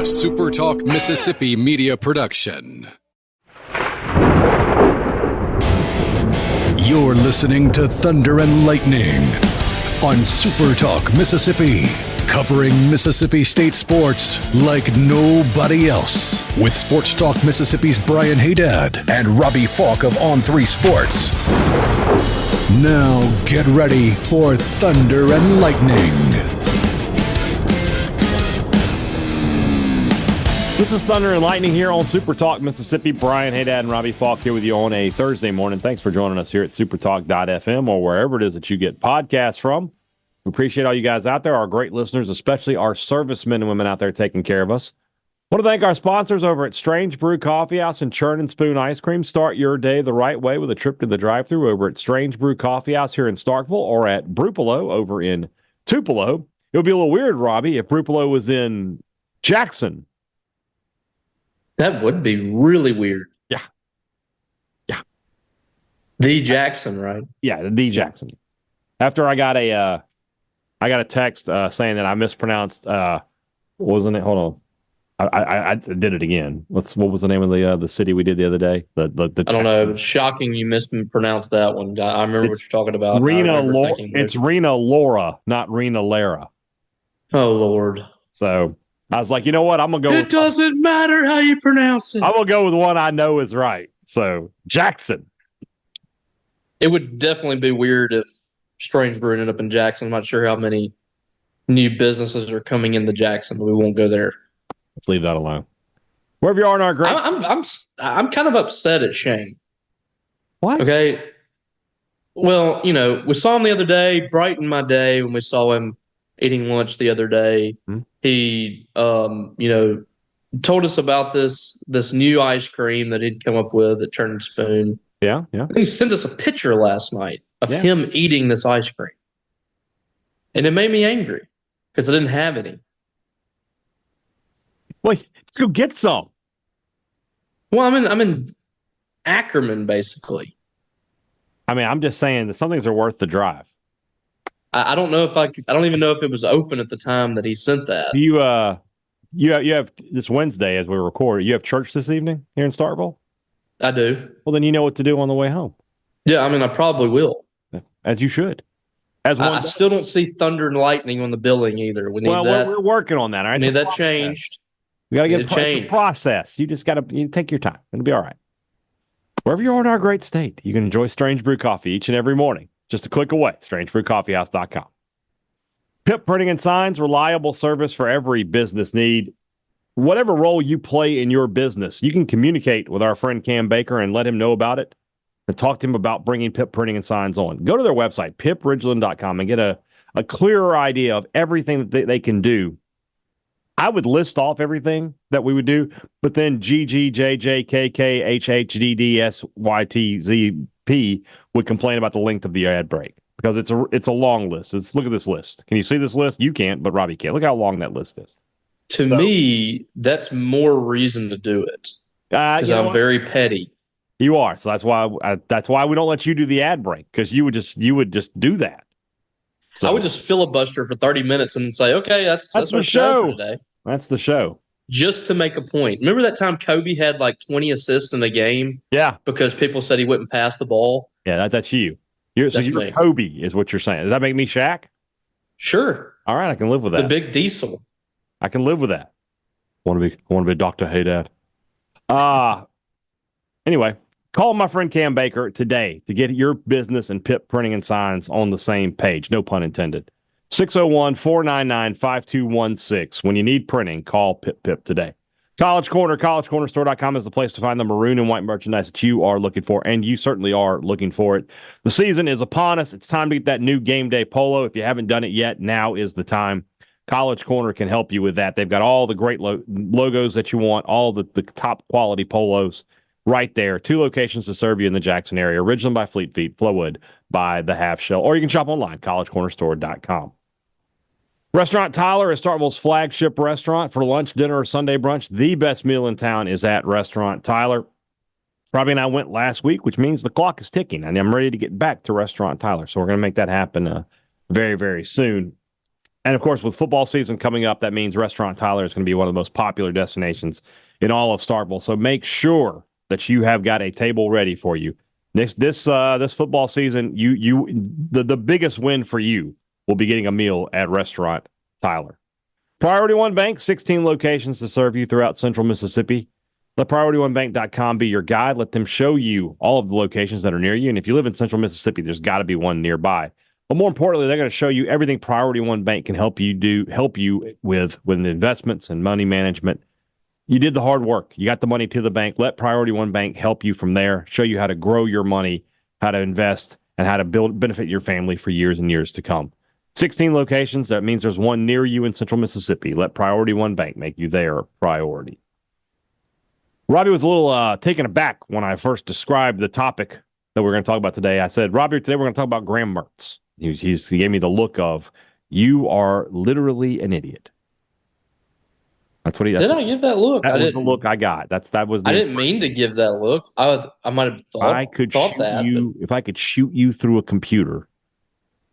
SuperTalk Mississippi Media production. You're listening to Thunder and Lightning on SuperTalk Mississippi, covering Mississippi State sports like nobody else. With SportsTalk Mississippi's Brian Hadad and Robbie Faulk of On3 Sports. Now get ready for Thunder and Lightning. This is Thunder and Lightning here on SuperTalk Mississippi. Brian Hadad and Robbie Faulk here with you on a Thursday morning. Thanks for joining us here at supertalk.fm or wherever it is that you get podcasts from. We appreciate all you guys out there, our great listeners, especially our servicemen and women out there taking care of us. I want to thank our sponsors over at Strange Brew Coffee House and Churn and Spoon Ice Cream. Start your day the right way with a trip to the drive-thru over at Strange Brew Coffee House here in Starkville or at Brupolo over in Tupelo. It would be a little weird, Robbie, if Brupolo was in Jackson. That would be really weird. Yeah. The Jackson, right? Yeah, the Jackson. After I got a text saying that I mispronounced, wasn't it? Hold on, I did it again. What was the name of the city we did the other day? The I don't know. It was shocking you mispronounced that one. I remember what you're talking about. It's Rena Laura, not Rena Lara. Oh Lord. So I was like, you know what? I'm gonna go. It doesn't matter how you pronounce it. I'm gonna go with one I know is right. So Jackson. It would definitely be weird if Strange Brew ended up in Jackson. I'm not sure how many new businesses are coming into Jackson, but we won't go there. Let's leave that alone. Wherever you are in our group, I'm kind of upset at Shane. What? Okay. Well, we saw him the other day, brightened my day when we saw him eating lunch the other day. Mm-hmm. He, told us about this new ice cream that he'd come up with at Churn and Spoon. Yeah. And he sent us a picture last night of him eating this ice cream. And it made me angry because I didn't have any. Well, let's go get some. Well, I'm in Ackerman, basically. I mean, I'm just saying that some things are worth the drive. I don't know I don't even know if it was open at the time that he sent that. You have this Wednesday as we record. You have church this evening here in Starkville? I do. Well, then you know what to do on the way home. Yeah, I mean, I probably will. As you should. I still don't see Thunder and Lightning on the billing either. We need that. We're working on that. All right? We need that changed. We got to get it process. You just got to take your time. It'll be all right. Wherever you are in our great state, you can enjoy Strange Brew Coffee each and every morning. Just a click away, strangebrewcoffeehouse.com. Pip Printing and Signs, reliable service for every business need. Whatever role you play in your business, you can communicate with our friend Cam Baker and let him know about it and talk to him about bringing Pip Printing and Signs on. Go to their website, pipridgeland.com, and get a clearer idea of everything that they can do. I would list off everything that we would do, but then GGJJKKHHDDSYTZP would complain about the length of the ad break because it's a long list. Look at this list. Can you see this list? You can't, but Robbie can. Look how long that list is. To me, that's more reason to do it because I'm very petty. You are, so that's why we don't let you do the ad break because you would just do that. So I would just filibuster for 30 minutes and say, "Okay, that's the show for today." That's the show. Just to make a point. Remember that time Kobe had like 20 assists in a game? Yeah, because people said he wouldn't pass the ball. Yeah, that's you. You're Kobe, is what you're saying. Does that make me Shaq? Sure. All right, I can live with that. The big diesel. I can live with that. I want to be Dr. Hadad. Anyway, call my friend Cam Baker today to get your business and Pip Printing and Signs on the same page. No pun intended. 601-499-5216. When you need printing, call Pip today. College Corner, collegecornerstore.com is the place to find the maroon and white merchandise that you are looking for, and you certainly are looking for it. The season is upon us. It's time to get that new game day polo. If you haven't done it yet, now is the time. College Corner can help you with that. They've got all the great logos that you want, all the top quality polos right there. 2 locations to serve you in the Jackson area. Ridgeland by Fleet Feet, Flowood by the Half Shell, or you can shop online, collegecornerstore.com. Restaurant Tyler is Starkville's flagship restaurant for lunch, dinner, or Sunday brunch. The best meal in town is at Restaurant Tyler. Robbie and I went last week, which means the clock is ticking, and I'm ready to get back to Restaurant Tyler. So we're going to make that happen very, very soon. And, of course, with football season coming up, that means Restaurant Tyler is going to be one of the most popular destinations in all of Starkville. So make sure that you have got a table ready for you. This football season, the biggest win for you will be getting a meal at Restaurant Tyler. Priority One Bank, 16 locations to serve you throughout Central Mississippi. Let PriorityOneBank.com be your guide. Let them show you all of the locations that are near you. And if you live in Central Mississippi, there's got to be one nearby. But more importantly, they're going to show you everything Priority One Bank can help you with investments and money management. You did the hard work. You got the money to the bank. Let Priority One Bank help you from there, show you how to grow your money, how to invest, and how to benefit your family for years and years to come. 16 locations. That means there's one near you in Central Mississippi. Let Priority One Bank make you their priority. Robbie was a little taken aback when I first described the topic that we're going to talk about today. I said, Robbie, today we're going to talk about Graham Mertz. He gave me the look of, you are literally an idiot. That's what he did. I give that look? That was the look I got. That was. I didn't mean to give that look. I might have thought. If I could shoot you through a computer,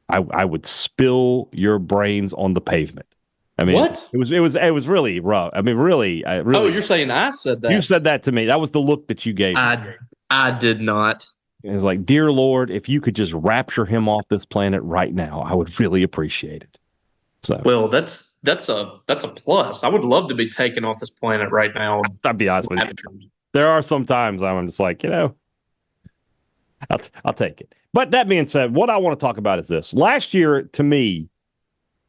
I would spill your brains on the pavement. I mean, what? It was really rough. I mean, really. Oh, you're saying I said that? You said that to me. That was the look that you gave. I did not. It was like, dear Lord, if you could just rapture him off this planet right now, I would really appreciate it. So, well, that's a plus. I would love to be taken off this planet right now. I'll be honest with you. There are some times I'm just like, I'll take it. But that being said, what I want to talk about is this. Last year, to me,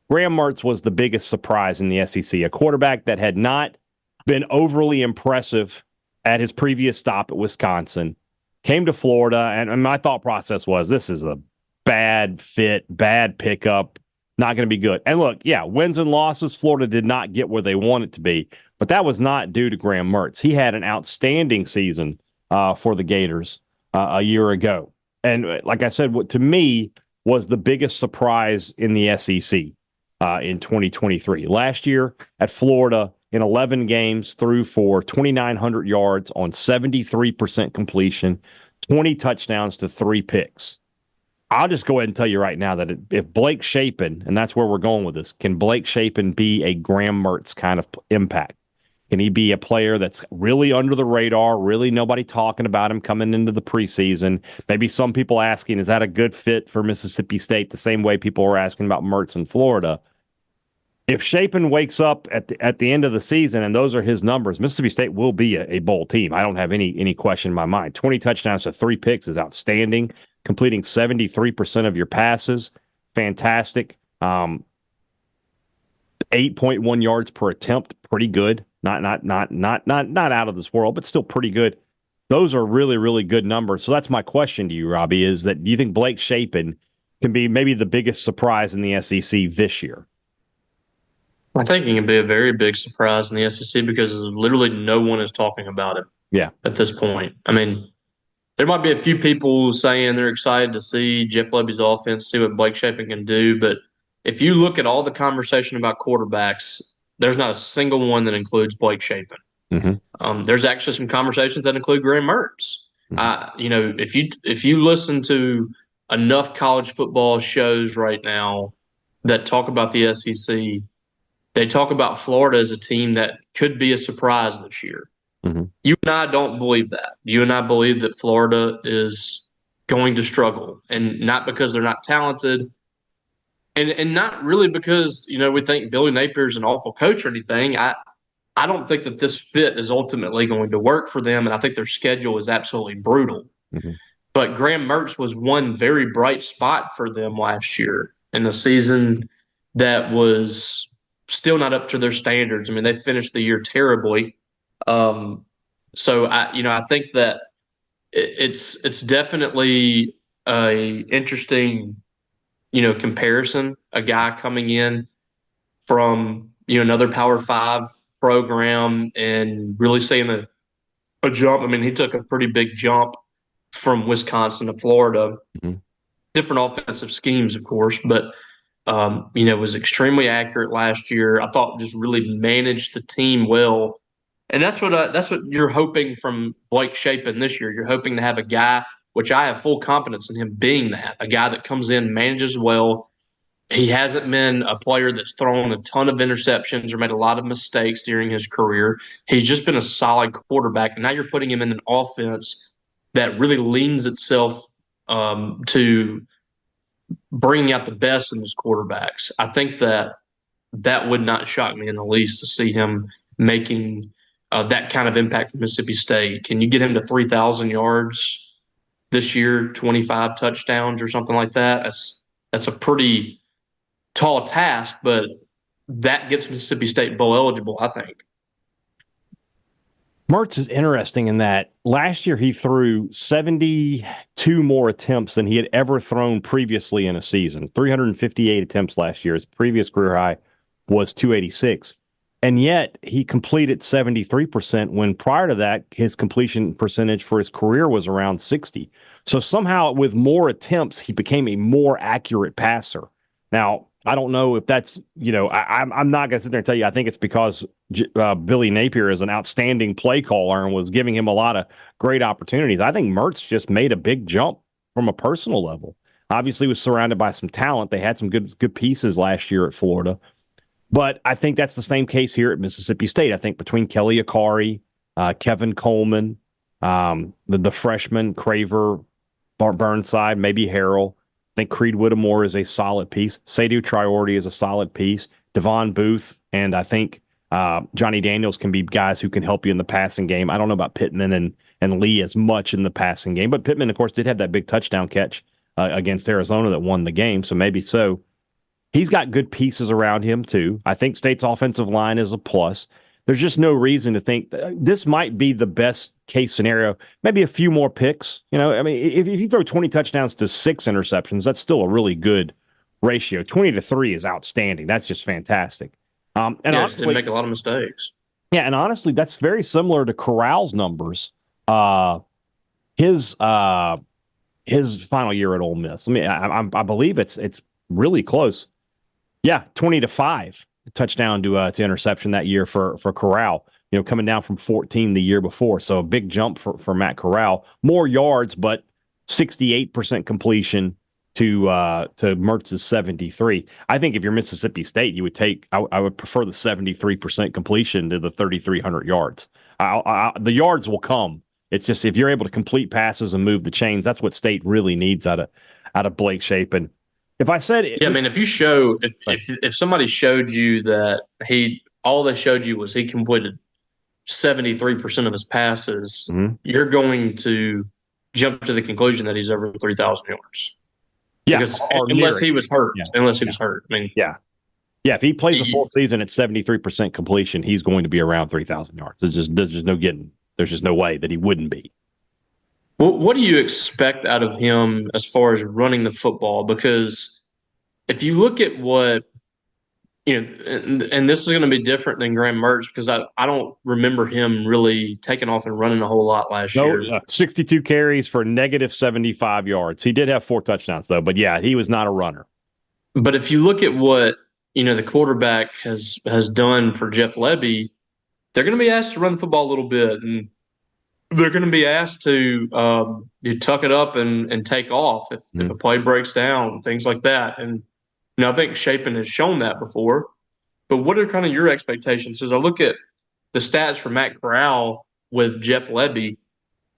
Graham Mertz was the biggest surprise in the SEC, a quarterback that had not been overly impressive at his previous stop at Wisconsin, came to Florida, and my thought process was, this is a bad fit, bad pickup, not going to be good. And look, yeah, wins and losses, Florida did not get where they wanted to be, but that was not due to Graham Mertz. He had an outstanding season for the Gators a year ago. And like I said, what to me was the biggest surprise in the SEC in 2023. Last year at Florida, in 11 games, threw for 2,900 yards on 73% completion, 20 touchdowns to 3 picks. I'll just go ahead and tell you right now that if Blake Shapen, and that's where we're going with this, can Blake Shapen be a Graham Mertz kind of impact? Can he be a player that's really under the radar, really nobody talking about him coming into the preseason? Maybe some people asking, is that a good fit for Mississippi State, the same way people were asking about Mertz in Florida? If Shapen wakes up at the end of the season and those are his numbers, Mississippi State will be a bowl team. I don't have any question in my mind. 20 touchdowns to 3 picks is outstanding. Completing 73% of your passes, fantastic. 8.1 yards per attempt, pretty good. Not out of this world, but still pretty good. Those are really, really good numbers. So that's my question to you, Robbie, is that do you think Blake Shapen can be maybe the biggest surprise in the SEC this year? I think he can be a very big surprise in the SEC because literally no one is talking about it. Yeah. At this point. I mean, there might be a few people saying they're excited to see Jeff Lebby's offense, see what Blake Shapen can do. But if you look at all the conversation about quarterbacks, there's not a single one that includes Blake Shapen. Mm-hmm. There's actually some conversations that include Graham Mertz. Mm-hmm. If you listen to enough college football shows right now that talk about the SEC, they talk about Florida as a team that could be a surprise this year. Mm-hmm. You and I don't believe that. You and I believe that Florida is going to struggle, and not because they're not talented, and not really because we think Billy Napier is an awful coach or anything. I don't think that this fit is ultimately going to work for them, and I think their schedule is absolutely brutal. Mm-hmm. But Graham Mertz was one very bright spot for them last year in a season that was still not up to their standards. I mean, they finished the year terribly. So I think that it's definitely a interesting, comparison. A guy coming in from another Power 5 program and really seeing a jump. I mean, he took a pretty big jump from Wisconsin to Florida. Mm-hmm. Different offensive schemes, of course, but was extremely accurate last year. I thought just really managed the team well. And that's what you're hoping from Blake Shapen this year. You're hoping to have a guy, which I have full confidence in him being that, a guy that comes in, manages well, he hasn't been a player that's thrown a ton of interceptions or made a lot of mistakes during his career. He's just been a solid quarterback. And now you're putting him in an offense that really leans itself to bringing out the best in his quarterbacks. I think that would not shock me in the least to see him making that kind of impact for Mississippi State. Can you get him to 3,000 yards this year, 25 touchdowns or something like that? That's a pretty tall task, but that gets Mississippi State bowl eligible, I think. Mertz is interesting in that last year he threw 72 more attempts than he had ever thrown previously in a season. 358 attempts last year. His previous career high was 286. And yet he completed 73% when prior to that, his completion percentage for his career was around 60. So somehow with more attempts, he became a more accurate passer. Now, I don't know if that's, I'm not going to sit there and tell you I think it's because Billy Napier is an outstanding play caller and was giving him a lot of great opportunities. I think Mertz just made a big jump from a personal level. Obviously, was surrounded by some talent. They had some good pieces last year at Florida. But I think that's the same case here at Mississippi State. I think between Kelly Akari, Kevin Coleman, the freshman, Craver, Burnside, maybe Harrell, I think Creed Whittemore is a solid piece. Seydou Traoré is a solid piece. Devon Booth and I think Johnny Daniels can be guys who can help you in the passing game. I don't know about Pittman and Lee as much in the passing game, but Pittman, of course, did have that big touchdown catch against Arizona that won the game, so maybe so. He's got good pieces around him, too. I think State's offensive line is a plus. There's just no reason to think that this might be the best case scenario. Maybe a few more picks. If you throw 20 touchdowns to 6 interceptions, that's still a really good ratio. 20-3 is outstanding. That's just fantastic. And honestly, didn't make a lot of mistakes. Yeah, and honestly, that's very similar to Corral's numbers. His final year at Ole Miss. I believe it's really close. Yeah, 20-5 touchdown to interception that year for Corral. Coming down from 14 the year before, so a big jump for Matt Corral. More yards, but 68% completion to Mertz's 73. I think if you're Mississippi State, you would take. I would prefer the 73% completion to the 3,300 yards. The yards will come. It's just if you're able to complete passes and move the chains, that's what State really needs out of Blake Shapen. If I said, if somebody showed you that all they showed you was he completed 73% of his passes, you're going to jump to the conclusion that he's over 3,000 yards. Yeah, because unless he was hurt. Yeah. If he plays a full season at 73% completion, he's going to be around 3,000 yards. There's just no getting. There's just no way that he wouldn't be. Well, what do you expect out of him as far as running the football? Because if you look at what and this is going to be different than Graham Mertz because I don't remember him really taking off and running a whole lot last year. 62 carries for negative 75 yards. He did have 4 touchdowns, though. But, yeah, he was not a runner. But if you look at what, the quarterback has done for Jeff Lebby, they're going to be asked to run the football a little bit. And they're going to be asked to tuck it up and take off if a play breaks down, things like that. And I think Shapen has shown that before. But what are kind of your expectations? As I look at the stats for Matt Corral with Jeff Lebby,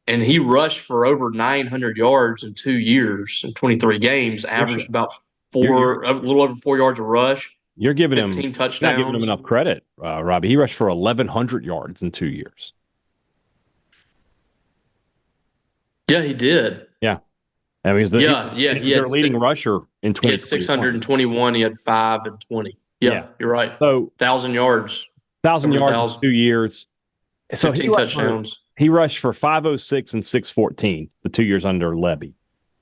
and he rushed for over 900 yards in 2 years in 23 games, averaged about a little over 4 yards a rush. You're giving 15 touchdowns. Not giving him enough credit, Robbie. He rushed for 1,100 yards in 2 years. Yeah, he did. Yeah. I mean, he's their leading rusher in 2020. He had 621. He had 5 and 20. Yeah, you're right. So 1,000 yards. 1,000 yards in 2 years. So 15 touchdowns. He rushed for 506 and 614 the 2 years under Lebby.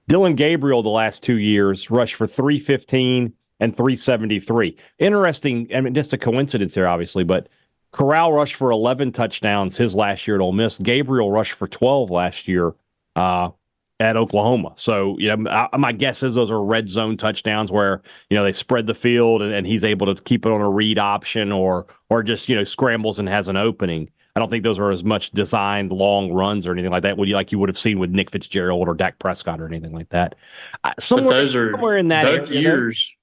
Dylan Gabriel the last 2 years rushed for 315 and 373. Interesting, just a coincidence here, obviously, but Corral rushed for 11 touchdowns his last year at Ole Miss. Gabriel rushed for 12 last year at Oklahoma. So, my guess is those are red zone touchdowns where, they spread the field and he's able to keep it on a read option or just, scrambles and has an opening. I don't think those are as much designed long runs or anything like that. Like you would have seen with Nick Fitzgerald or Dak Prescott or anything like that. Somewhere in that years.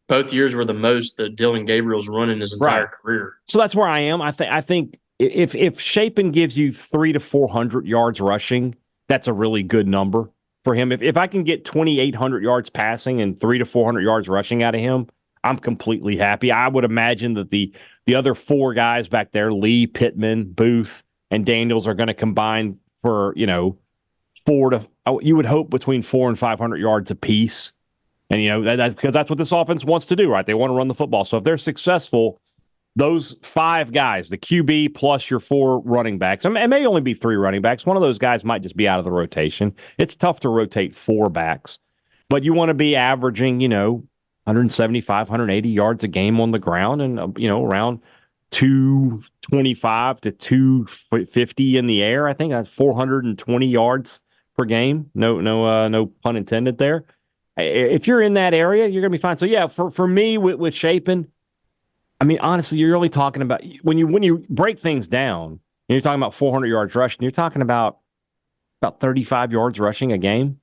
both years were the most that Dylan Gabriel's run in his entire career. So that's where I am. I think if Shapen gives you 300 to 400 yards rushing, that's a really good number for him. If I can get 2,800 yards passing and 300 to 400 yards rushing out of him, I'm completely happy. I would imagine that the other four guys back there, Lee, Pittman, Booth, and Daniels, are going to combine for, you would hope between 400 and 500 yards apiece. And, that's because that's what this offense wants to do, right? They want to run the football. So if they're successful, those five guys, the QB plus your four running backs, it may only be three running backs. One of those guys might just be out of the rotation. It's tough to rotate four backs, but you want to be averaging, 175, 180 yards a game on the ground and, around 225 to 250 in the air. I think that's 420 yards per game. No pun intended there. If you're in that area, you're going to be fine. So, yeah, for me with Shapen, I mean, honestly, you're only talking about when you break things down, and you're talking about 400 yards rushing, you're talking about 35 yards rushing a game.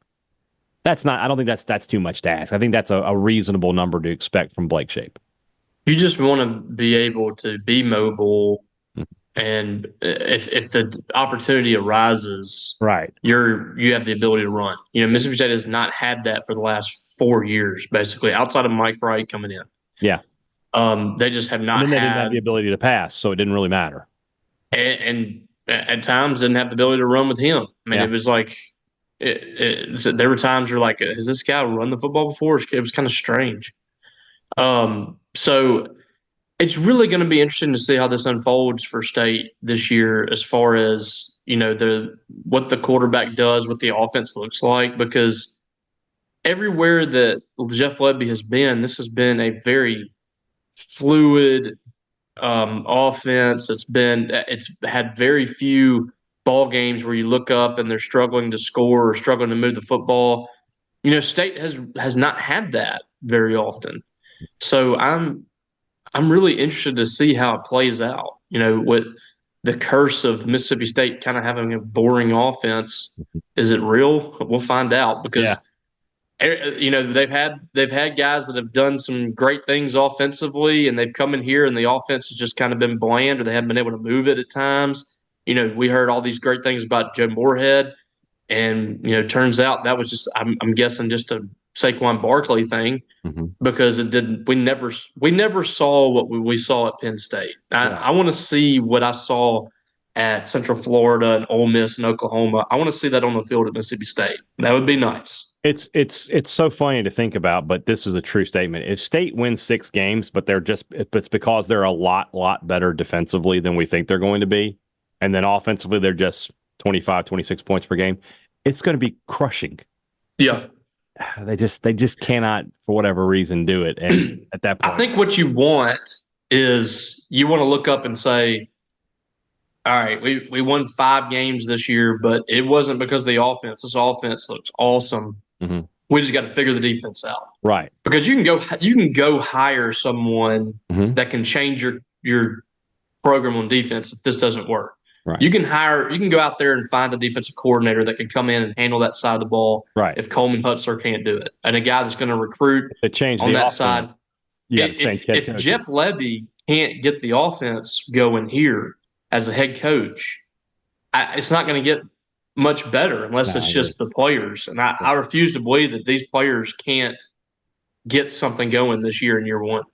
I don't think that's too much to ask. I think that's a reasonable number to expect from Blake Shapen. You just want to be able to be mobile, and if the opportunity arises, right, you have the ability to run. Mississippi State has not had that for the last 4 years, basically, outside of Mike Wright coming in. Yeah, they just have not they didn't have the ability to pass, so it didn't really matter. And at times didn't have the ability to run with him. I mean, It was like there were times where like, has this guy run the football before? It was kind of strange. So it's really going to be interesting to see how this unfolds for State this year, as far as what the quarterback does, what the offense looks like, because everywhere that Jeff Lebby has been, this has been a very fluid offense. It's had very few ball games where you look up and they're struggling to score or struggling to move the football. State has not had that very often. So I'm really interested to see how it plays out. With the curse of Mississippi State kind of having a boring offense, is it real? We'll find out, because they've had guys that have done some great things offensively, and they've come in here and the offense has just kind of been bland, or they haven't been able to move it at times. We heard all these great things about Joe Moorhead, and turns out that was just I'm guessing just a Saquon Barkley thing, because it didn't. We never saw what we saw at Penn State. I want to see what I saw at Central Florida and Ole Miss and Oklahoma. I want to see that on the field at Mississippi State. That would be nice. It's so funny to think about, but this is a true statement. If State wins 6 games, but it's because they're a lot better defensively than we think they're going to be, and then offensively they're just 25, 26 points per game, it's going to be crushing. Yeah. They just cannot, for whatever reason, do it. And at that point, I think what you want is you want to look up and say, all right, we won 5 games this year, but it wasn't because of the offense. This offense looks awesome. We just got to figure the defense out. Right. Because you can go hire someone that can change your program on defense if this doesn't work. Right. You can go out there and find a defensive coordinator that can come in and handle that side of the ball. Right. If Coleman Hutzler can't do it, and a guy that's going to recruit on that side. If Jeff Lebby can't get the offense going here as a head coach, it's not going to get much better unless it's just the players. And I refuse to believe that these players can't get something going this year in year one.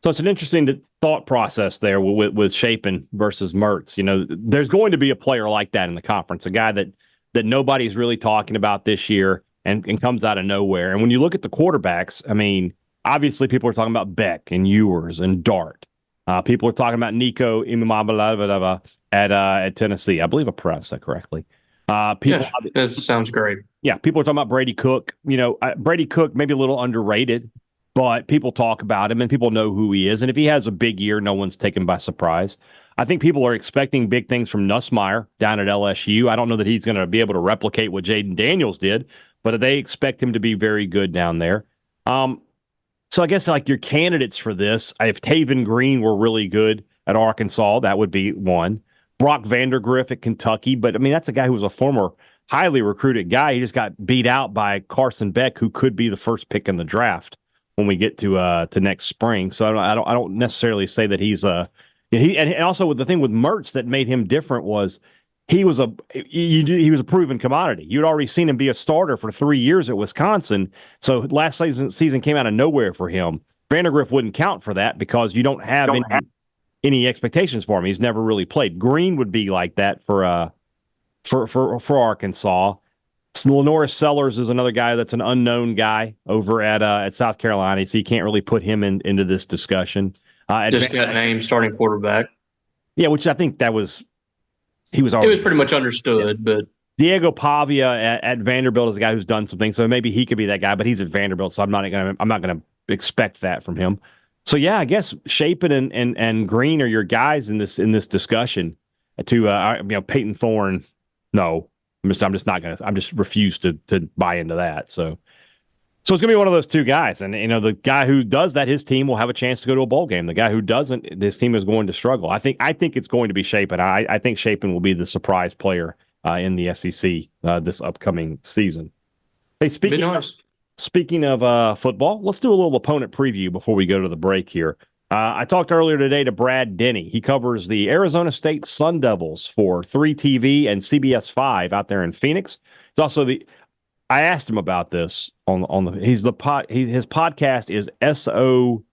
So it's an interesting thought process there with Shapen versus Mertz. There's going to be a player like that in the conference, a guy that nobody's really talking about this year and comes out of nowhere. And when you look at the quarterbacks, I mean, obviously people are talking about Beck and Ewers and Dart. People are talking about Nico Imamala at Tennessee. I believe I pronounced that correctly. That sounds great. Yeah, people are talking about Brady Cook. Brady Cook maybe a little underrated, but people talk about him and people know who he is. And if he has a big year, no one's taken by surprise. I think people are expecting big things from Nussmeier down at LSU. I don't know that he's going to be able to replicate what Jaden Daniels did, but they expect him to be very good down there. So I guess like your candidates for this, if Taven Green were really good at Arkansas, that would be one. Brock Vandergriff at Kentucky, but I mean, that's a guy who was a former highly recruited guy. He just got beat out by Carson Beck, who could be the first pick in the draft when we get to next spring. So I don't necessarily say that he's and also with the thing with Mertz that made him different was he was a proven commodity. You'd already seen him be a starter for 3 years at Wisconsin. So last season came out of nowhere for him. Vandergriff wouldn't count for that because you don't have any expectations for him. He's never really played. Green would be like that for Arkansas. Lenoris Sellers is another guy that's an unknown guy over at South Carolina, so you can't really put him into this discussion. Just got named starting quarterback. Yeah, which I think he was already. It was pretty much understood, but Diego Pavia at Vanderbilt is a guy who's done some things, so maybe he could be that guy. But he's at Vanderbilt, so I'm not gonna expect that from him. So yeah, I guess Shapen and Green are your guys in this discussion. Peyton Thorne, no. I just refuse to buy into that. So it's going to be one of those two guys. And, the guy who does that, his team will have a chance to go to a bowl game. The guy who doesn't, this team is going to struggle. I think it's going to be Shapen. I think Shapen will be the surprise player in the SEC this upcoming season. Hey, speaking of football, let's do a little opponent preview before we go to the break here. I talked earlier today to Brad Denny. He covers the Arizona State Sun Devils for 3TV and CBS 5 out there in Phoenix. He's also I asked him about this his podcast is SOTD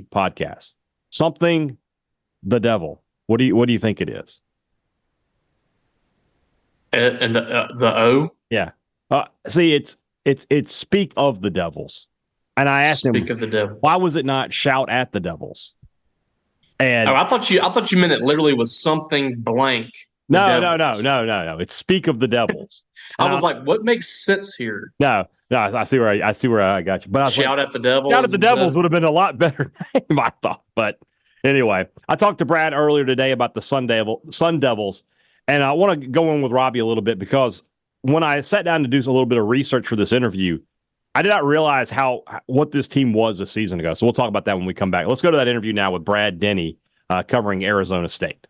podcast. Something the Devil. What do you think it is? And the O? Yeah. See, it's Speak of the Devils. And I asked him, of the devil. Why was it not Shout at the Devils? And I thought you meant it literally was something blank. No. It's Speak of the Devils. I was like, what makes sense here? No. I see where I got you. But Shout at the Devils. Shout at the Devils would have been a lot better name, I thought. But anyway, I talked to Brad earlier today about the Sun Devils, and I want to go in with Robbie a little bit because when I sat down to do a little bit of research for this interview, I did not realize what this team was a season ago. So we'll talk about that when we come back. Let's go to that interview now with Brad Denny covering Arizona State.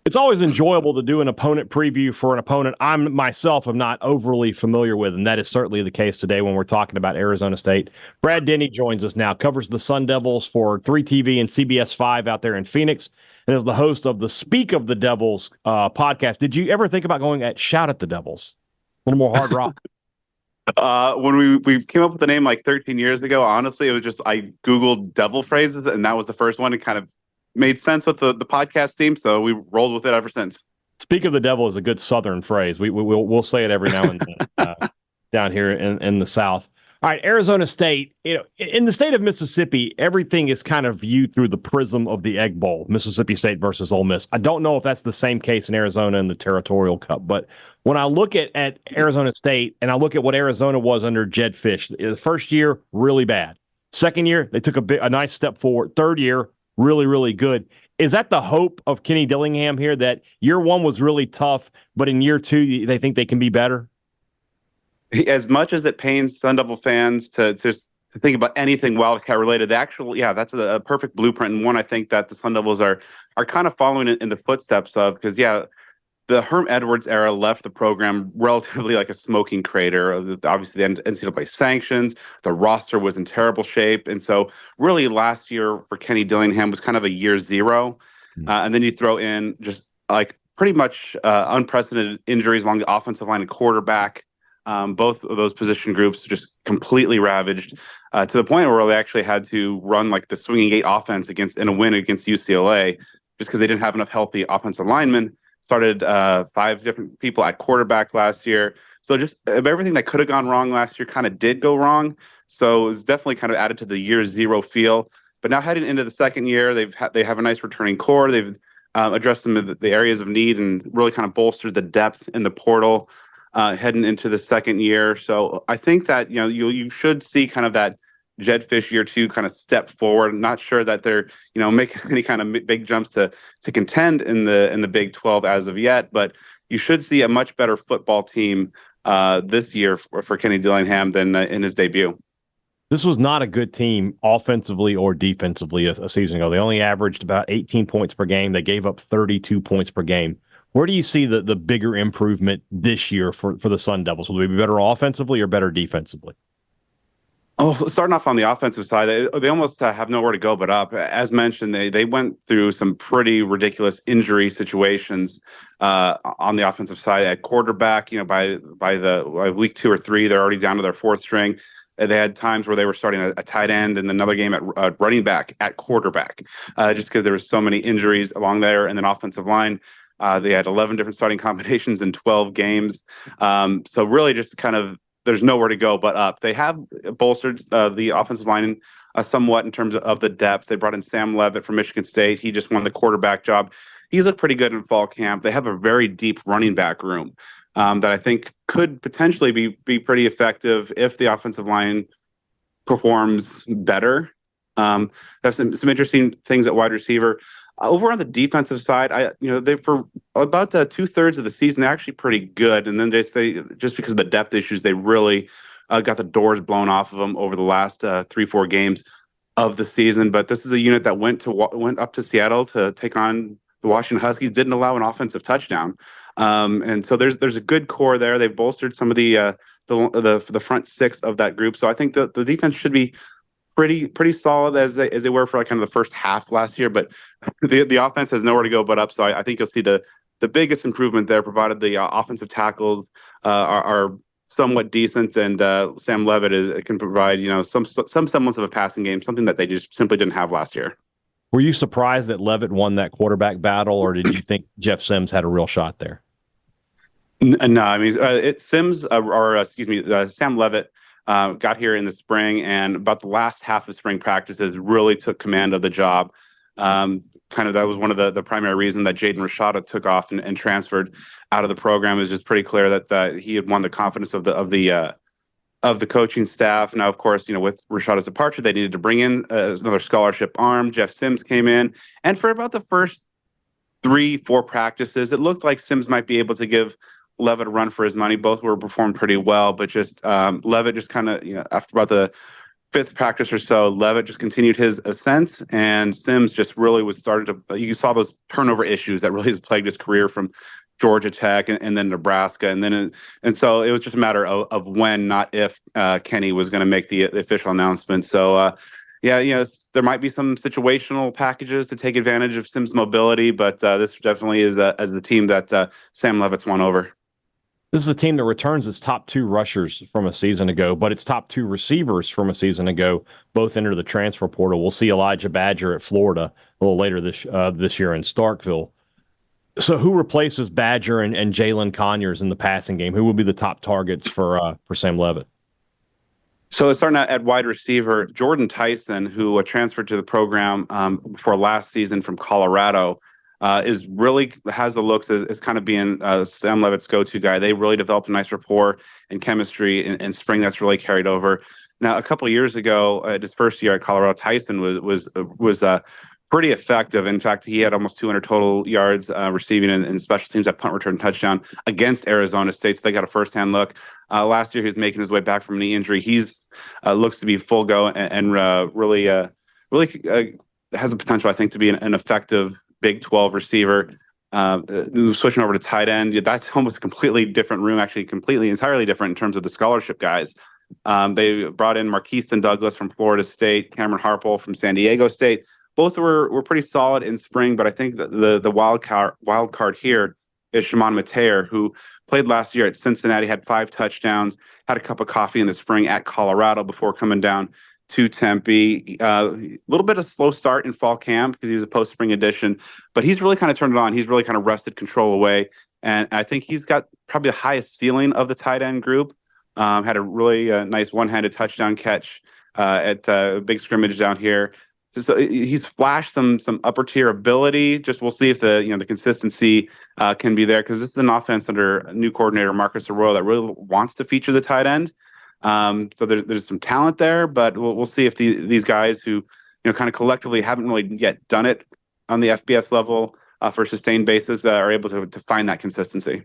It's always enjoyable to do an opponent preview for an opponent I myself am not overly familiar with, and that is certainly the case today when we're talking about Arizona State. Brad Denny joins us now, covers the Sun Devils for 3TV and CBS 5 out there in Phoenix, and is the host of the Speak of the Devils podcast. Did you ever think about going at Shout at the Devils? A little more hard rock. When we came up with the name like 13 years ago, honestly, it was just I Googled devil phrases, and that was the first one. It kind of made sense with the podcast theme, so we rolled with it ever since. Speak of the Devil is a good Southern phrase. We'll say it every now and then down here in the South. All right, Arizona State. In the state of Mississippi, everything is kind of viewed through the prism of the Egg Bowl, Mississippi State versus Ole Miss. I don't know if that's the same case in Arizona in the Territorial Cup, but when I look at Arizona State and I look at what Arizona was under Jed Fish, the first year, really bad. Second year, they took a nice step forward. Third year, really, really good. Is that the hope of Kenny Dillingham here, that year one was really tough, but in year two, they think they can be better? As much as it pains Sun Devil fans to think about anything Wildcat related, that's a perfect blueprint, and one I think that the Sun Devils are kind of following in the footsteps of, because the Herm Edwards era left the program relatively like a smoking crater. Obviously, the NCAA sanctions, the roster was in terrible shape, and so really last year for Kenny Dillingham was kind of a year zero, and then you throw in just like pretty much unprecedented injuries along the offensive line and quarterback. Both of those position groups just completely ravaged to the point where they actually had to run like the swinging gate offense in a win against UCLA just because they didn't have enough healthy offensive linemen. Started 5 different people at quarterback last year. So just everything that could have gone wrong last year kind of did go wrong. So it was definitely kind of added to the year zero feel. But now heading into the second year, they have a nice returning core. They've addressed some of the areas of need and really kind of bolstered the depth in the portal. Heading into the second year. So I think that, you should see kind of that Jed Fish year two kind of step forward. I'm not sure that they're, making any kind of big jumps to contend in the Big 12 as of yet, but you should see a much better football team this year for Kenny Dillingham than in his debut. This was not a good team offensively or defensively a season ago. They only averaged about 18 points per game. They gave up 32 points per game. Where do you see the bigger improvement this year for the Sun Devils? Will they be better offensively or better defensively? Oh, starting off on the offensive side, they almost have nowhere to go but up. As mentioned, they went through some pretty ridiculous injury situations on the offensive side at quarterback. By week 2 or 3, they're already down to their fourth string. They had times where they were starting a tight end and another game at running back, at quarterback, just because there were so many injuries along there. And then offensive line, they had 11 different starting combinations in 12 games. So really just kind of there's nowhere to go but up. They have bolstered the offensive line somewhat in terms of the depth. They brought in Sam Levitt from Michigan State. He just won the quarterback job. He's looked pretty good in fall camp. They have a very deep running back room that I think could potentially be pretty effective if the offensive line performs better. There's some interesting things at wide receiver. Over on the defensive side, they for about 2/3 of the season, they're actually pretty good. And then just because of the depth issues, they really got the doors blown off of them over the last 3-4 games of the season. But this is a unit that went up to Seattle to take on the Washington Huskies, didn't allow an offensive touchdown. And so there's a good core there. They've bolstered some of the front six of that group. So I think the defense should be pretty solid as they were for kind of the first half last year, but the offense has nowhere to go but up. So I think you'll see the biggest improvement there, provided the offensive tackles are somewhat decent, and Sam Levitt can provide some semblance of a passing game, something that they just simply didn't have last year. Were you surprised that Levitt won that quarterback battle, or did you think Jeff Sims had a real shot there? No, I mean Sam Levitt got here in the spring, and about the last half of spring practices really took command of the job. That was one of the primary reasons that Jaden Rashada took off and transferred out of the program. Is just pretty clear that he had won the confidence of the coaching staff. Now, of course, with Rashada's departure, they needed to bring in another scholarship arm. Jeff Sims came in, and for about the first 3-4 practices, it looked like Sims might be able to give Levitt a run for his money. Both were performed pretty well, but just Levitt just kind of, after about the 5th practice or so, Levitt just continued his ascent, and Sims just really you saw those turnover issues that really has plagued his career from Georgia Tech and then Nebraska, and so it was just a matter of when, not if, Kenny was going to make the official announcement. So there might be some situational packages to take advantage of Sims' mobility, but this definitely is as the team that Sam Levitt's won over. This is a team that returns its top 2 rushers from a season ago, but its top 2 receivers from a season ago both enter the transfer portal. We'll see Elijah Badger at Florida a little later this year in Starkville. So who replaces Badger and Jalen Conyers in the passing game? Who will be the top targets for Sam Levitt? So starting out at wide receiver, Jordan Tyson, who transferred to the program before last season from Colorado, has the looks as kind of being Sam Levitt's go-to guy. They really developed a nice rapport and chemistry in spring that's really carried over. Now, a couple of years ago, his first year at Colorado, Tyson was pretty effective. In fact, he had almost 200 total yards receiving in special teams at punt return touchdown against Arizona State. So they got a firsthand look. Last year, he was making his way back from a knee injury. He's looks to be full go and really has the potential, I think, to be an effective Big 12 receiver. Switching over to tight end, that's almost a completely different room, actually entirely different in terms of the scholarship guys. They brought in Marquise Douglas from Florida State, Cameron Harpole from San Diego State. Both were pretty solid in spring, but I think that the wild card here is Shimon Mateer, who played last year at Cincinnati, had 5 touchdowns, had a cup of coffee in the spring at Colorado before coming down to Tempe. A little bit of slow start in fall camp because he was a post-spring addition, but he's really kind of turned it on. He's really kind of wrested control away, and I think he's got probably the highest ceiling of the tight end group. Had a really nice one-handed touchdown catch at a big scrimmage down here. So he's flashed some upper tier ability. Just we'll see if the consistency can be there, because this is an offense under new coordinator Marcus Arroyo that really wants to feature the tight end. So there's some talent there, but we'll see if these guys who kind of collectively haven't really yet done it on the FBS level for a sustained basis are able to find that consistency.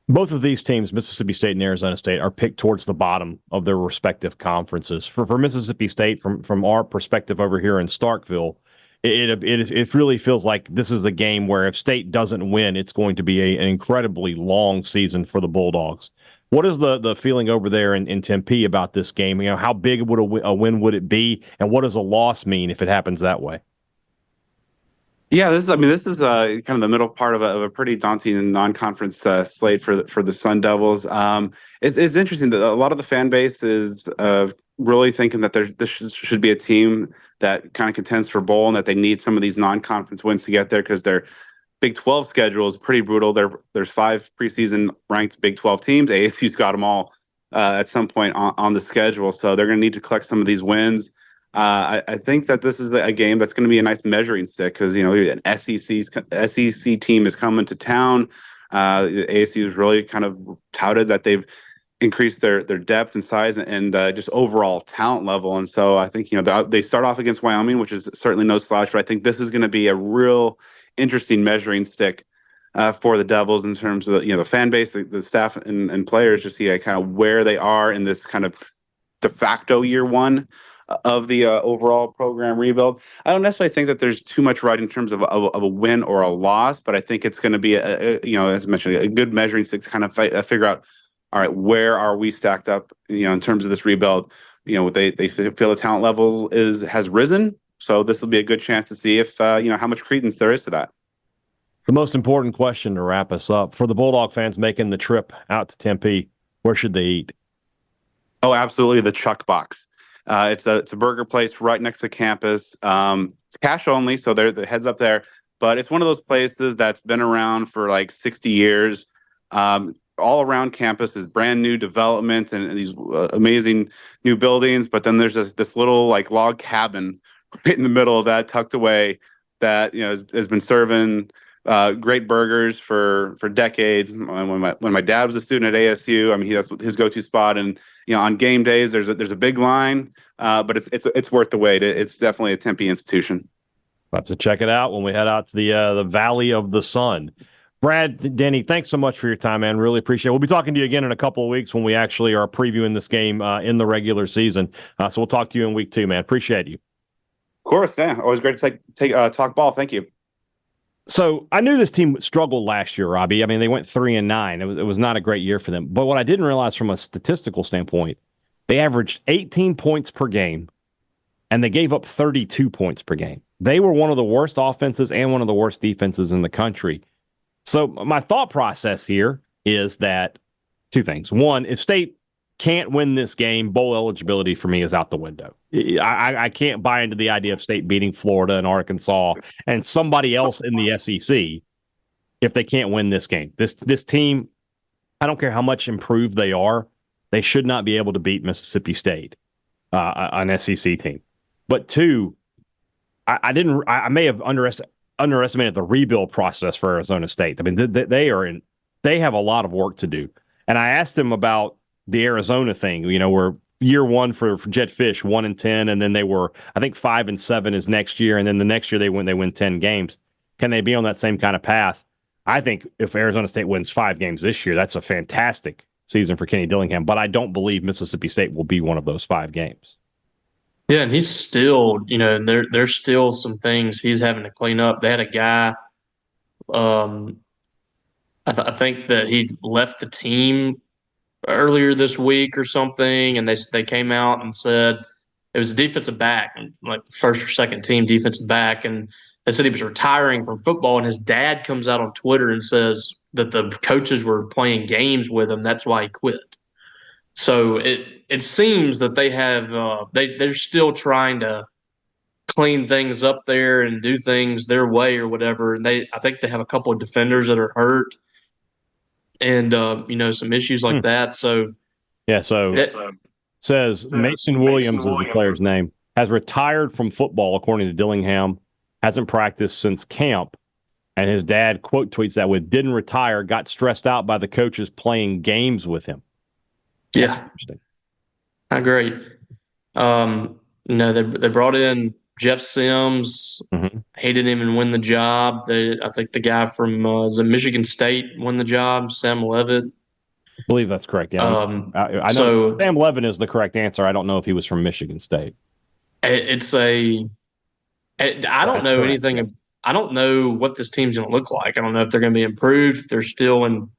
Both of these teams, Mississippi State and Arizona State, are picked towards the bottom of their respective conferences. For Mississippi State, from our perspective over here in Starkville, it really feels like this is a game where if State doesn't win, it's going to be an incredibly long season for the Bulldogs. What is the feeling over there in Tempe about this game? You know, how big would a win would it be, and what does a loss mean if it happens that way? Yeah, this is kind of the middle part of a pretty daunting non-conference slate for the Sun Devils. It's interesting that a lot of the fan base is really thinking that this should be a team that kind of contends for bowl and that they need some of these non-conference wins to get there because their Big 12 schedule is pretty brutal. There's 5 preseason ranked Big 12 teams. ASU's got them all at some point on the schedule, so they're going to need to collect some of these wins. I think that this is a game that's going to be a nice measuring stick because, you know, an SEC team is coming to town. ASU is really kind of touted that they've increased their depth and size and just overall talent level. And so I think, you know, they start off against Wyoming, which is certainly no slouch, but I think this is going to be a real interesting measuring stick for the Devils in terms of the fan base, the staff and players to see kind of where they are in this kind of de facto year one of the overall program rebuild. I don't necessarily think that there's too much right in terms of a win or a loss, but I think it's going to be as I mentioned, a good measuring stick to kind of figure out, all right, where are we stacked up, in terms of this rebuild. They feel the talent level has risen, so this will be a good chance to see if how much credence there is to that. The most important question to wrap us up for the Bulldog fans making the trip out to Tempe, where should they eat? Oh, absolutely, the Chuck Box. It's a burger place right next to campus. It's cash only, so the heads up there. But it's one of those places that's been around for like 60 years. All around campus is brand new development and these amazing new buildings. But then there's this little like log cabin right in the middle of that, tucked away, that has been serving great burgers for decades. When my dad was a student at ASU, I mean, that's his go-to spot. And on game days, there's a big line, but it's worth the wait. It's definitely a Tempe institution. We'll have to check it out when we head out to the Valley of the Sun. Brad, Denny, thanks so much for your time, man. Really appreciate it. We'll be talking to you again in a couple of weeks when we actually are previewing this game in the regular season. So we'll talk to you in week 2, man. Appreciate you. Of course, yeah. Always great to talk ball. Thank you. So I knew this team struggled last year, Robbie. I mean, they went 3-9. It was not a great year for them. But what I didn't realize from a statistical standpoint, they averaged 18 points per game, and they gave up 32 points per game. They were one of the worst offenses and one of the worst defenses in the country. So my thought process here is that 2 things. One, if State can't win this game, bowl eligibility for me is out the window. I can't buy into the idea of State beating Florida and Arkansas and somebody else in the SEC if they can't win this game. This team, I don't care how much improved they are, they should not be able to beat Mississippi State, an SEC team. But 2, I may have underestimated the rebuild process for Arizona State. I mean, they have a lot of work to do. And I asked them about the Arizona thing, where year 1 for Jet Fish 1-10, and then they were, I think 5-7 is next year, and then the next year they win 10 games. Can they be on that same kind of path? I think if Arizona State wins 5 games this year, that's a fantastic season for Kenny Dillingham. But I don't believe Mississippi State will be one of those 5 games. Yeah, and he's still, there's still some things he's having to clean up. They had a guy, I think that he left the team earlier this week or something, and they came out and said it was a defensive back, like first or second team defensive back, and they said he was retiring from football, and his dad comes out on Twitter and says that the coaches were playing games with him. That's why he quit. So it seems that they have they're still trying to clean things up there and do things their way or whatever. And I think they have a couple of defenders that are hurt, and some issues like that. So yeah, says Mason Williams is the player's name, has retired from football according to Dillingham, hasn't practiced since camp, and his dad quote tweets that with didn't retire, got stressed out by the coaches playing games with him. Yeah, interesting. Great. They brought in Jeff Sims. Mm-hmm. He didn't even win the job. I think the guy from Michigan State won the job, Sam Levitt. I believe that's correct. Yeah, I know Sam Levitt is the correct answer. I don't know if he was from Michigan State. I don't know anything. Yes. I don't know what this team's going to look like. I don't know if they're going to be improved. If they're still in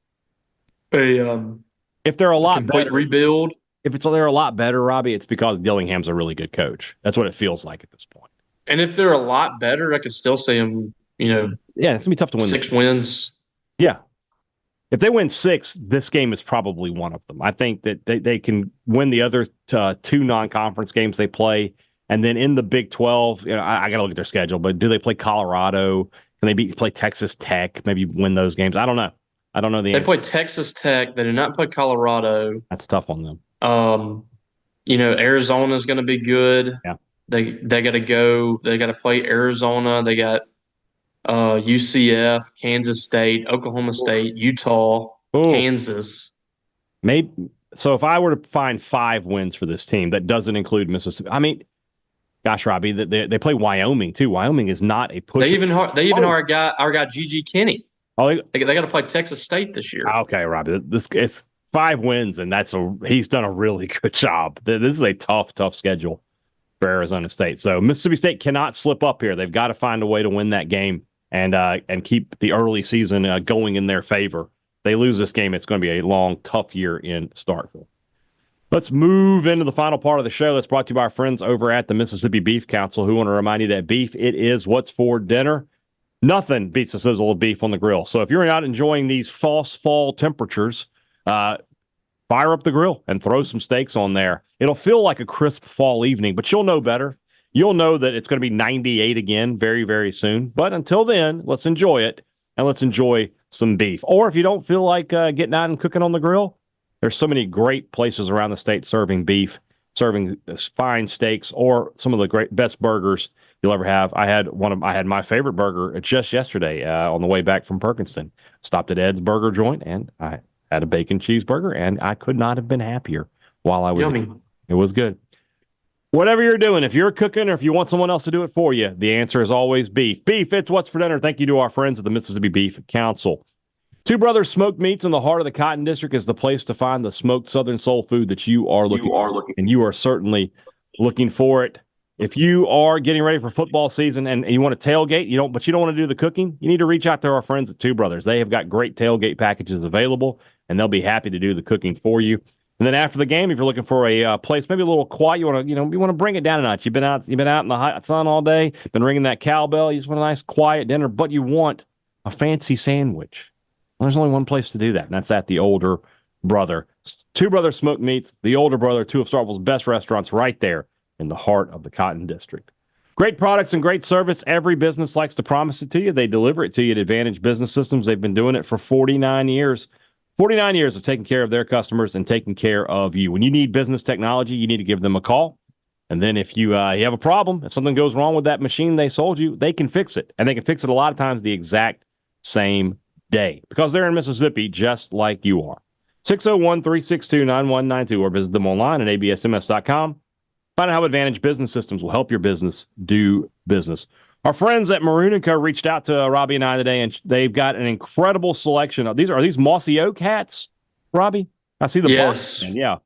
If they're a lot complete better, rebuild. if they're a lot better, Robbie, it's because Dillingham's a really good coach. That's what it feels like at this point. And if they're a lot better, I could still see them, yeah, it's gonna be tough to win 6 wins. Yeah. If they win 6, this game is probably one of them. I think that they can win the other 2 non-conference games they play. And then in the Big 12, I got to look at their schedule, but do they play Colorado? Can they play Texas Tech? Maybe win those games? I don't know. I don't know the answer. They play Texas Tech. They do not play Colorado. That's tough on them. Arizona's going to be good. Yeah. They got to go. They got to play Arizona. They got UCF, Kansas State, Oklahoma State, Utah, Kansas. Maybe. So if I were to find 5 wins for this team, that doesn't include Mississippi. I mean, gosh, Robbie, they play Wyoming too. Wyoming is not a push. They even are our guy G.G. Kinney. Oh, they got to play Texas State this year. Okay, Robbie, it's 5 wins, and he's done a really good job. This is a tough schedule for Arizona State. So Mississippi State cannot slip up here. They've got to find a way to win that game and keep the early season going in their favor. They lose this game, it's going to be a long, tough year in Starkville. Let's move into the final part of the show. That's brought to you by our friends over at the Mississippi Beef Council, who want to remind you that beef, it is what's for dinner. Nothing beats the sizzle of beef on the grill. So if you're not enjoying these false fall temperatures, fire up the grill and throw some steaks on there. It'll feel like a crisp fall evening, but you'll know better. You'll know that it's going to be 98 again very, very soon. But until then, let's enjoy it, and let's enjoy some beef. Or if you don't feel like getting out and cooking on the grill, there's so many great places around the state serving beef, serving fine steaks, or some of the best burgers you'll ever have. I had my favorite burger just yesterday on the way back from Perkinston. Stopped at Ed's Burger Joint, and I had a bacon cheeseburger, and I could not have been happier while I was eating. It was good. Whatever you're doing, if you're cooking or if you want someone else to do it for you, the answer is always beef. Beef, it's what's for dinner. Thank you to our friends at the Mississippi Beef Council. Two Brothers Smoked Meats in the heart of the Cotton District is the place to find the smoked Southern soul food that you are looking for, and you are certainly looking for it. If you are getting ready for football season and you want to tailgate, but you don't want to do the cooking, you need to reach out to our friends at Two Brothers. They have got great tailgate packages available, and they'll be happy to do the cooking for you. And then after the game, if you're looking for a place, maybe a little quiet, you want to bring it down a notch. You've been out in the hot sun all day, been ringing that cowbell. You just want a nice quiet dinner, but you want a fancy sandwich. Well, there's only one place to do that, and that's at the Older Brother. Two Brothers Smoked Meats, the Older Brother, 2 of Starkville's best restaurants right there in the heart of the Cotton District. Great products and great service. Every business likes to promise it to you. They deliver it to you at Advantage Business Systems. They've been doing it for 49 years. 49 years of taking care of their customers and taking care of you. When you need business technology, you need to give them a call. And then if you have a problem, if something goes wrong with that machine they sold you, they can fix it. And they can fix it a lot of times the exact same day because they're in Mississippi just like you are. 601-362-9192 or visit them online at absms.com. Find out how Advantage Business Systems will help your business do business. Our friends at Maroon & Co. reached out to Robbie and I today, and they've got an incredible selection of these. Are these Mossy Oak hats, Robbie? I see the yes, yeah,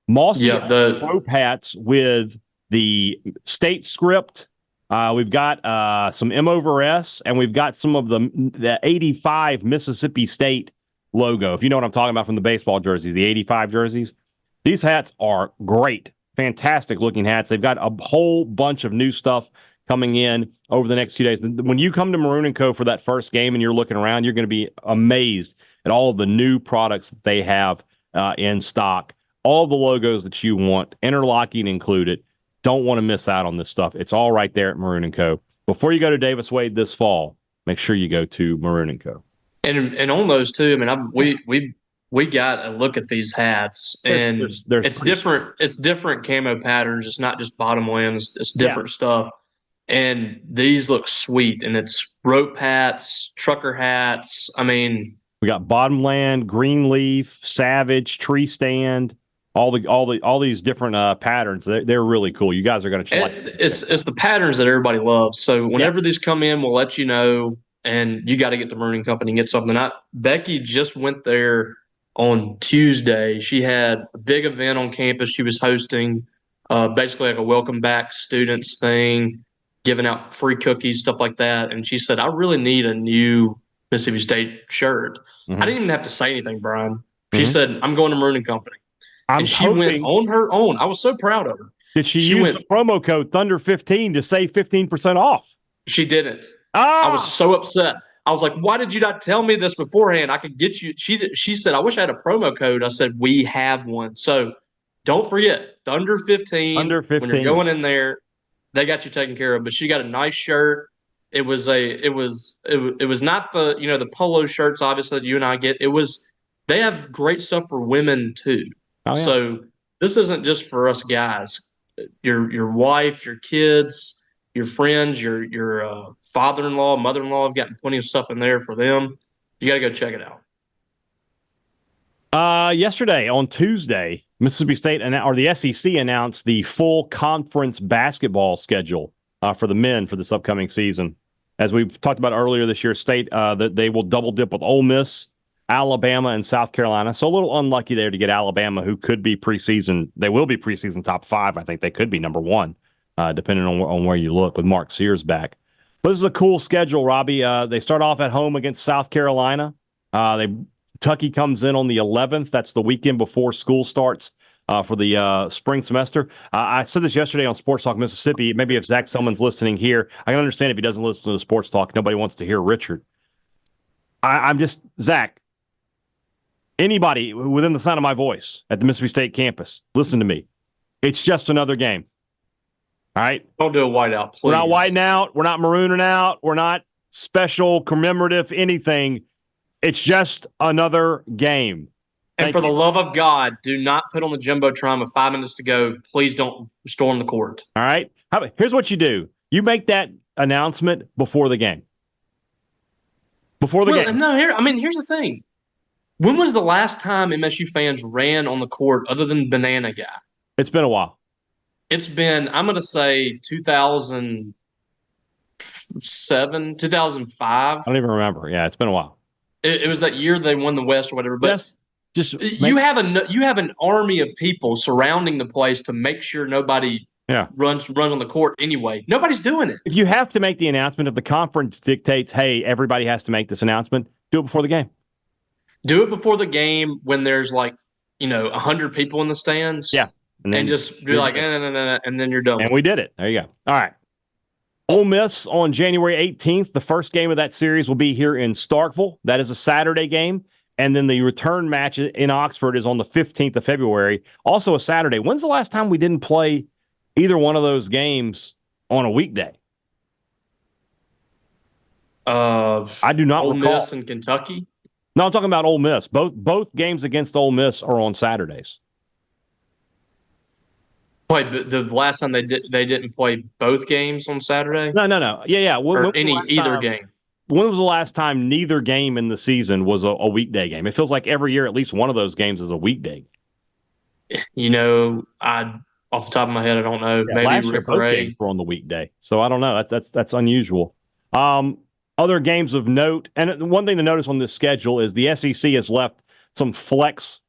Mossy Oak hats with the state script. We've got some M over S, and we've got some of the 85 Mississippi State logo. If you know what I'm talking about from the baseball jerseys, the 85 jerseys. These hats are great, fantastic looking hats. They've got a whole bunch of new stuff coming in over the next few days. When you come to Maroon & Co. for that first game and you're looking around, you're going to be amazed at all of the new products that they have in stock, all the logos that you want, interlocking included. Don't want to miss out on this stuff. It's all right there at Maroon & Co. Before you go to Davis Wade this fall, make sure you go to Maroon & Co. And on those too, I mean, we got a look at these hats, and it's different. It's different camo patterns. It's not just bottom limbs. It's different stuff. And these look sweet, and it's rope hats, trucker hats. I mean, we got Bottomland, Greenleaf, Savage, Tree Stand, all these different patterns. They're really cool. You guys are going to like it. It's the patterns that everybody loves. So whenever these come in, we'll let you know, and you got to get to Maroon Company and get something. Becky just went there on Tuesday. She had a big event on campus she was hosting, basically like a welcome back students thing, giving out free cookies, stuff like that. And she said, I really need a new Mississippi State shirt. Mm-hmm. I didn't even have to say anything, Brian. She said, I'm going to Maroon and Company. And she went on her own. I was so proud of her. Did she use the promo code Thunder15 to save 15% off? She didn't. I was so upset. I was like, why did you not tell me this beforehand? I could get you. She said, I wish I had a promo code. I said, we have one. So don't forget, Thunder15. Thunder15. When you're going in there, they got you taken care of. But she got a nice shirt. It was not the, the polo shirts, obviously, that you and I get. They have great stuff for women too. Oh, yeah. So this isn't just for us guys. Your wife, your kids, your friends, your father-in-law, mother-in-law have gotten plenty of stuff in there for them. You got to go check it out. Yesterday, on Tuesday, Mississippi State or the SEC announced the full conference basketball schedule for the men for this upcoming season. As we've talked about earlier this year, State that they will double dip with Ole Miss, Alabama, and South Carolina. So a little unlucky there to get Alabama, who could be preseason. They will be preseason top 5. I think they could be number 1, depending on where you look with Mark Sears back. But this is a cool schedule, Robbie. They start off at home against South Carolina. Kentucky comes in on the 11th. That's the weekend before school starts for the spring semester. I said this yesterday on SportsTalk Mississippi. Maybe if Zach Selman's listening here, I can understand if he doesn't listen to the Sports Talk. Nobody wants to hear Richard. I'm just, Zach, anybody within the sound of my voice at the Mississippi State campus, listen to me. It's just another game. All right? Don't do a whiteout, please. We're not whiting out. We're not marooning out. We're not special, commemorative, anything. It's just another game. And for the love of God, do not put on the Jumbotron with 5 minutes to go. Please don't storm the court. All right? Here's what you do. You make that announcement before the game. Before the game. No, here's the thing. When was the last time MSU fans ran on the court other than Banana Guy? It's been a while. It's been, I'm going to say 2007, 2005. I don't even remember. Yeah, it's been a while. It was that year they won the West or whatever. But yes, you have an army of people surrounding the place to make sure nobody runs on the court anyway. Nobody's doing it. If you have to make the announcement, if the conference dictates, hey, everybody has to make this announcement, do it before the game. Do it before the game when there's 100 people in the stands. Yeah. And just be like, no, and then you're done. And we did it. There you go. All right. Ole Miss on January 18th. The first game of that series will be here in Starkville. That is a Saturday game. And then the return match in Oxford is on the 15th of February. Also a Saturday. When's the last time we didn't play either one of those games on a weekday? I do not recall. Ole Miss and Kentucky? No, I'm talking about Ole Miss. Both games against Ole Miss are on Saturdays. Wait, the last time they didn't play both games on Saturday? No. Yeah. Either game. When was the last time neither game in the season was a weekday game? It feels like every year at least one of those games is a weekday. Off the top of my head, I don't know. Yeah, maybe last year both games were on the weekday, so I don't know. That's unusual. Other games of note, and one thing to notice on this schedule is the SEC has left some flex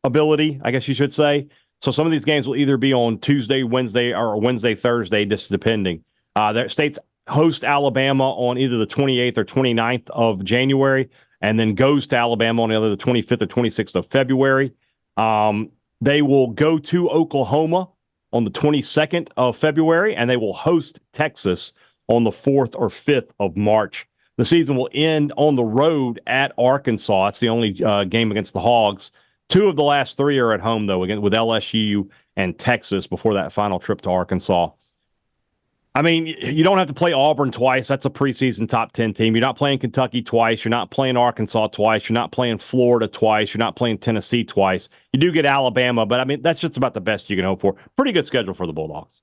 ability, I guess you should say. So some of these games will either be on Tuesday, Wednesday, or Wednesday, Thursday, just depending. Their states host Alabama on either the 28th or 29th of January, and then goes to Alabama on either the 25th or 26th of February. They will go to Oklahoma on the 22nd of February, and they will host Texas on the 4th or 5th of March. The season will end on the road at Arkansas. It's the only game against the Hogs. 2 of the last 3 are at home, though, again with LSU and Texas before that final trip to Arkansas. I mean, you don't have to play Auburn twice. That's a preseason top 10 team. You're not playing Kentucky twice. You're not playing Arkansas twice. You're not playing Florida twice. You're not playing Tennessee twice. You do get Alabama, but, I mean, that's just about the best you can hope for. Pretty good schedule for the Bulldogs.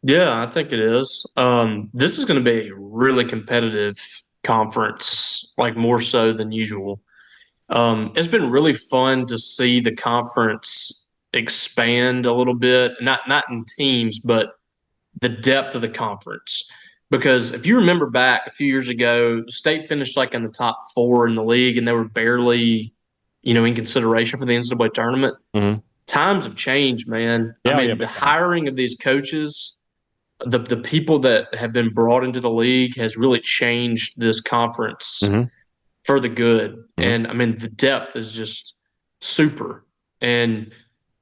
Yeah, I think it is. This is going to be a really competitive conference, more so than usual. It's been really fun to see the conference expand a little bit, not in teams, but the depth of the conference. Because if you remember back a few years ago, the state finished in the top 4 in the league, and they were barely, in consideration for the NCAA tournament. Mm-hmm. Times have changed, man. Yeah, the hiring of these coaches, the people that have been brought into the league has really changed this conference. Mm-hmm. For the good. Mm-hmm. And the depth is just super. And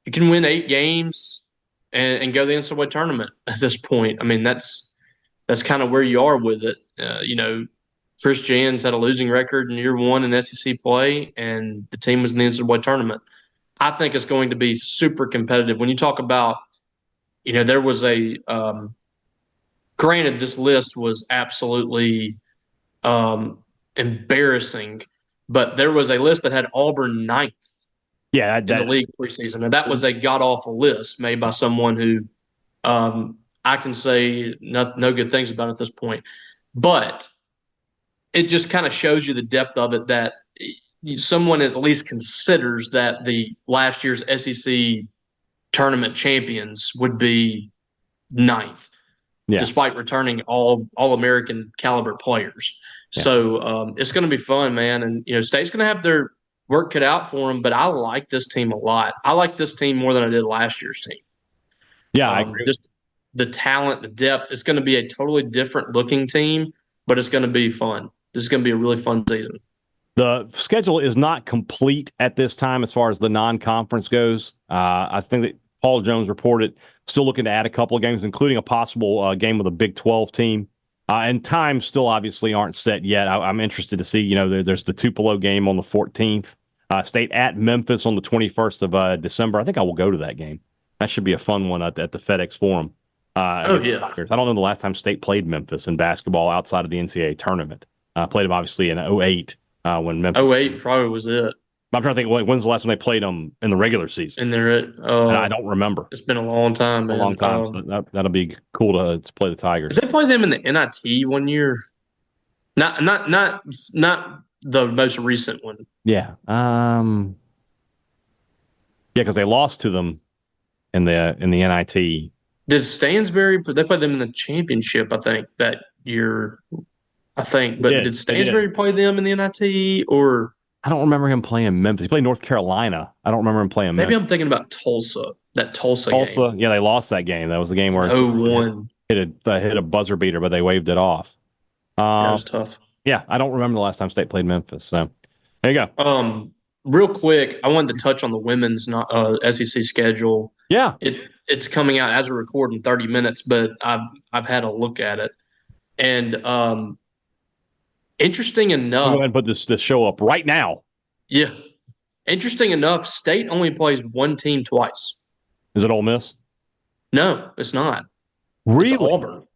you can win 8 games and go to the NCAA tournament at this point. I mean, that's kind of where you are with it. Chris Jans had a losing record in year 1 in SEC play, and the team was in the NCAA tournament. I think it's going to be super competitive. When you talk about, there was granted, this list was absolutely embarrassing, but there was a list that had Auburn 9th in the league preseason, and that was a god-awful list made by someone who I can say no good things about at this point. But it just kind of shows you the depth of it, that someone at least considers that the last year's SEC tournament champions would be 9th, despite returning all American caliber players. Yeah. So it's going to be fun, man. And, State's going to have their work cut out for them, but I like this team a lot. I like this team more than I did last year's team. Yeah, I agree. Just the talent, the depth. It's going to be a totally different looking team, but it's going to be fun. This is going to be a really fun season. The schedule is not complete at this time as far as the non-conference goes. I think that Paul Jones reported still looking to add a couple of games, including a possible game with a Big 12 team. And times still obviously aren't set yet. I'm interested to see, there's the Tupelo game on the 14th. State at Memphis on the 21st of December. I think I will go to that game. That should be a fun one at the FedEx Forum. I don't know the last time State played Memphis in basketball outside of the NCAA tournament. Played them obviously in 2008 when Memphis. 2008 probably was it. I'm trying to think, when's the last time they played them in the regular season? And I don't remember. It's been a long time, man. A long time. So that'll be cool to play the Tigers. Did they play them in the NIT one year? Not the most recent one. Yeah. Because they lost to them in the NIT. Did Stansbury? They played them in the championship, I think, that year. But did Stansbury play them in the NIT or? I don't remember him playing Memphis. He played North Carolina. I don't remember him playing Memphis. Maybe I'm thinking about Tulsa. That Tulsa game. Yeah, they lost that game. That was the game where 0-1 hit a buzzer beater, but they waved it off. That was tough. Yeah, I don't remember the last time State played Memphis. So there you go. Real quick, I wanted to touch on the women's SEC schedule. Yeah, it's coming out as a record in 30 minutes, but I've had a look at it, and interesting enough, go ahead and put this show up right now. Yeah, interesting enough, State only plays one team twice. Is it Ole Miss? No, it's not. Really? It's Auburn.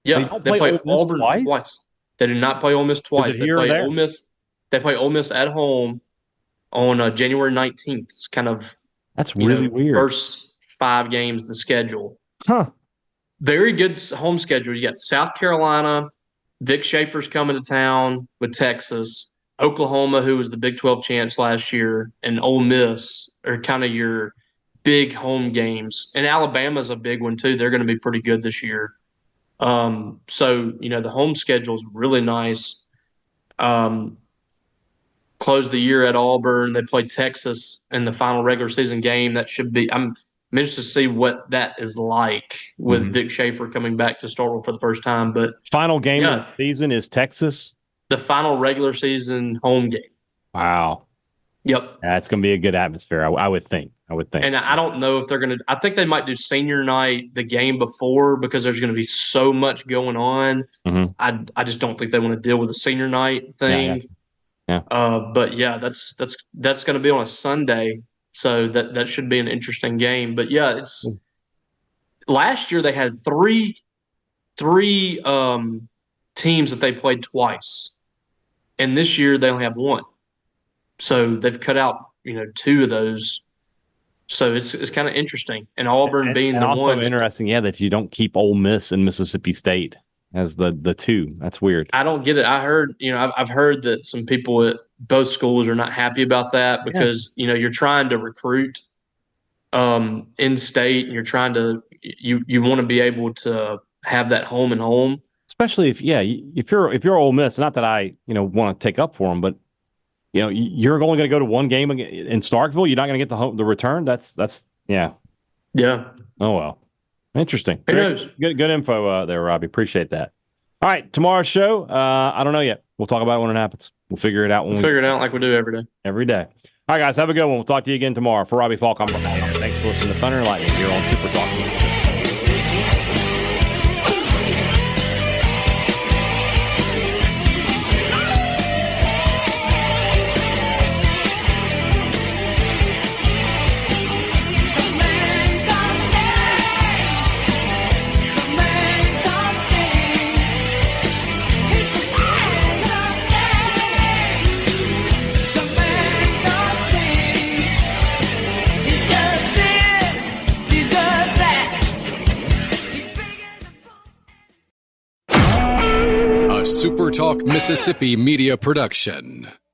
Yeah, they play Auburn twice. They do not play Ole Miss twice. They play Ole Miss. They play Ole Miss at home on January 19th. It's kind of really weird. First 5 games of the schedule. Huh. Very good home schedule. You got South Carolina. Vic Schaefer's coming to town with Texas. Oklahoma, who was the Big 12 champs last year, and Ole Miss are kind of your big home games. And Alabama's a big one too. They're going to be pretty good this year. So, the home schedule is really nice. Close the year at Auburn. They play Texas in the final regular season game. That should be – I'm interested to see what that is like with Vic Schaefer coming back to Starkville for the first time. But final game of the season is Texas? The final regular season home game. Wow. Yep. That's going to be a good atmosphere, I would think. And I don't know if they're going to – I think they might do senior night the game before because there's going to be so much going on. Mm-hmm. I just don't think they want to deal with a senior night thing. Yeah. But yeah, that's going to be on a Sunday, so that should be an interesting game. But yeah, it's last year they had three teams that they played twice, and this year they only have one. So they've cut out 2 of those. So it's kind of interesting, and Auburn being the also one. Interesting, that you don't keep Ole Miss and Mississippi State as the 2. That's weird. I don't get it. I heard, I've heard that some people at both schools are not happy about that because, you're trying to recruit in state and you're trying to, you want to be able to have that home and home. Especially if you're Ole Miss, not that I, want to take up for them, but you're only going to go to one game in Starkville. You're not going to get the return. That's. Yeah. Oh, well. Interesting. Who knows? Good info there, Robbie. Appreciate that. All right, tomorrow's show, I don't know yet. We'll talk about it when it happens. We'll figure it out. We'll figure it out like we do every day. Every day. All right, guys, have a good one. We'll talk to you again tomorrow. For Robbie Faulk, I'm Brian Hager. Thanks for listening to Thunder and Lightning here on Super Talk. SuperTalk Mississippi Media Production.